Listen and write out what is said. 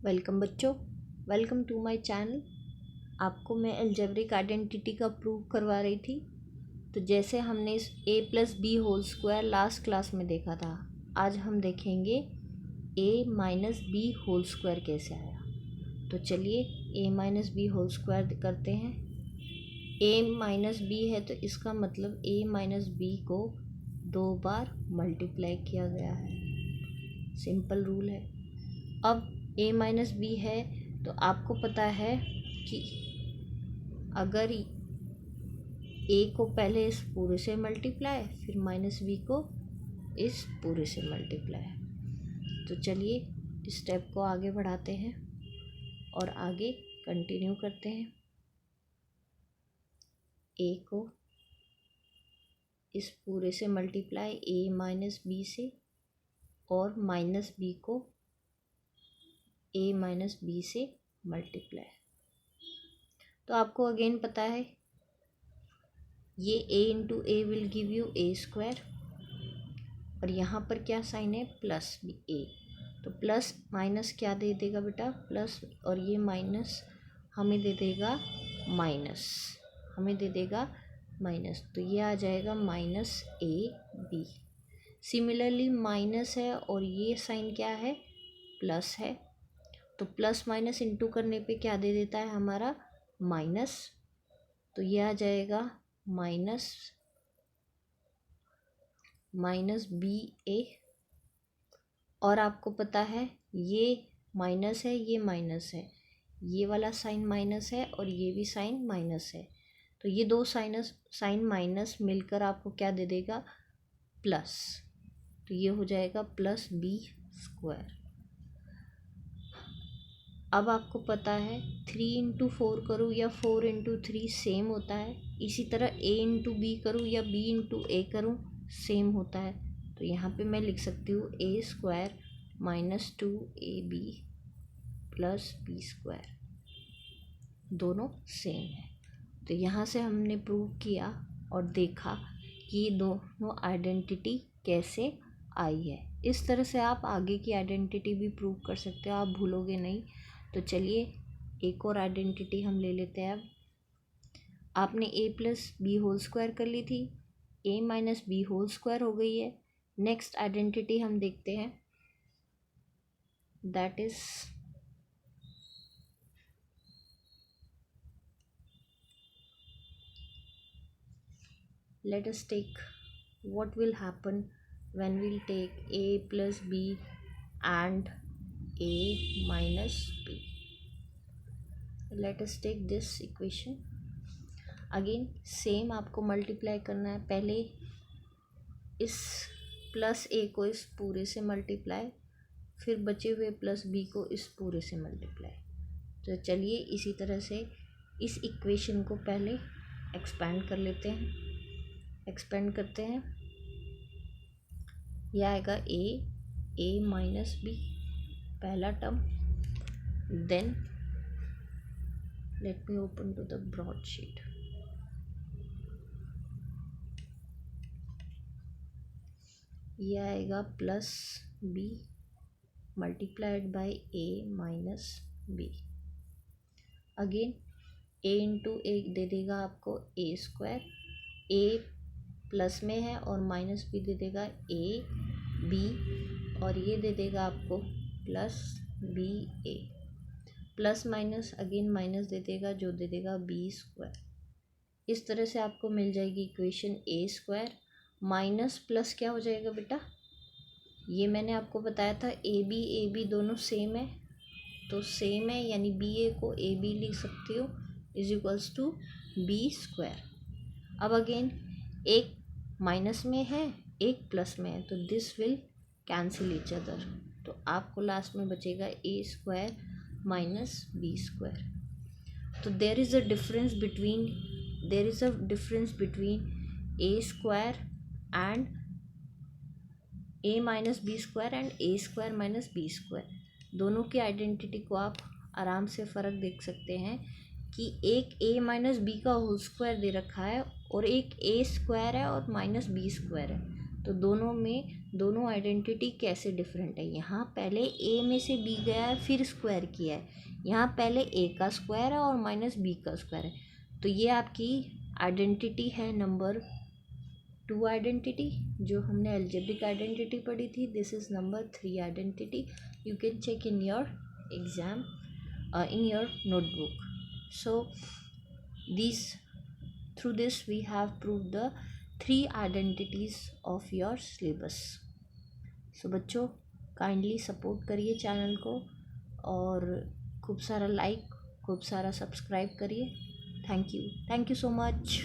Welcome बच्चों, welcome to my channel. आपको मैं अलजेब्रिक आइडेंटिटी का प्रूव करवा रही थी। तो जैसे हमने इस a plus b whole square last class में देखा था, आज हम देखेंगे a minus b whole square कैसे आया। तो चलिए a minus b whole square करते हैं। a माइनस बी है तो इसका मतलब a माइनस बी को 2 बार मल्टीप्लाई किया गया है। सिंपल रूल है। अब a माइनस बी है तो आपको पता है कि अगर a को पहले इस पूरे से मल्टीप्लाई फिर माइनस बी को इस पूरे से मल्टीप्लाई। तो चलिए इस स्टेप को आगे बढ़ाते हैं और आगे कंटिन्यू करते हैं। a को इस पूरे से मल्टीप्लाई a माइनस बी से और माइनस बी को a माइनस बी से मल्टीप्लाई। तो आपको अगेन पता है ये a into A will give you a square और यहाँ पर क्या साइन है प्लस बी a। तो प्लस माइनस क्या दे देगा बेटा प्लस, और ये माइनस हमें दे देगा माइनस, तो ये आ जाएगा minus a b। Similarly minus है और ये साइन क्या है प्लस है, तो प्लस माइनस इंटू करने पे क्या दे देता है हमारा माइनस। तो ये आ जाएगा माइनस बी ए। और आपको पता है ये माइनस है, ये माइनस है, ये वाला साइन माइनस है और ये भी साइन माइनस है। तो ये दो साइन माइनस मिलकर आपको क्या दे देगा प्लस। तो ये हो जाएगा प्लस बी स्क्वायर। अब आपको पता है 3 इंटू 4 करूँ या 4 इंटू 3 सेम होता है। इसी तरह a इंटू बी करूँ या b इंटू ए करूँ सेम होता है। तो यहाँ पे मैं लिख सकती हूँ a square minus 2ab plus b square, दोनों सेम है। तो यहाँ से हमने प्रूव किया और देखा कि दोनों आइडेंटिटी कैसे आई है। इस तरह से आप आगे की आइडेंटिटी भी प्रूव कर सकते हो, आप भूलोगे नहीं। तो चलिए एक और आइडेंटिटी हम ले लेते हैं। अब आपने a plus b whole square कर ली थी, a minus b whole square हो गई है। नेक्स्ट आइडेंटिटी हम देखते हैं, that is let us take what will happen when we'll take a plus b and a minus b. Let us take this equation. Again same आपको multiply करना है। पहले इस प्लस ए को इस पूरे से मल्टीप्लाई, फिर बचे हुए प्लस बी को इस पूरे से मल्टीप्लाई। तो चलिए इसी तरह से इस इक्वेशन को पहले एक्सपेंड कर लेते हैं। एक्सपेंड करते हैं, यह आएगा a माइनस बी पहला term. Then let me open to the broad sheet. यह आएगा plus b multiplied by a minus b. Again a into a दे देगा आपको a स्क्वायर, a प्लस में है और माइनस भी दे देगा a b, और ये दे देगा आपको प्लस बी ए। प्लस माइनस अगेन माइनस दे देगा जो दे देगा बी स्क्वायर। इस तरह से आपको मिल जाएगी equation a square minus plus क्या हो जाएगा बेटा, ये मैंने आपको बताया था ए बी दोनों सेम है, तो सेम है यानी बी ए को ए बी लिख सकती हो is equals to b square. अब अगेन एक माइनस में है एक प्लस में है, तो this will cancel each other. तो आपको लास्ट में बचेगा a square minus b square. तो there is a difference between a square and a minus b square and a square minus b square. दोनों की आइडेंटिटी को आप आराम से फ़र्क देख सकते हैं कि एक a माइनस बी का होल स्क्वायर दे रखा है और एक a स्क्वायर है और माइनस बी स्क्वायर है। तो दोनों में दोनों आइडेंटिटी कैसे डिफरेंट है। यहाँ पहले ए में से बी गया है फिर स्क्वायर किया है, यहाँ पहले ए का स्क्वायर है और माइनस बी का स्क्वायर है। तो ये आपकी आइडेंटिटी है नंबर 2 आइडेंटिटी जो हमने अलजेब्रिक आइडेंटिटी पढ़ी थी। This is number 3 identity. You can check in your exam in your notebook. So these through this we have proved the 3 identities of your syllabus. So बच्चों kindly support करिए channel को और खूब सारा like खूब सारा सब्सक्राइब करिए। Thank you so much.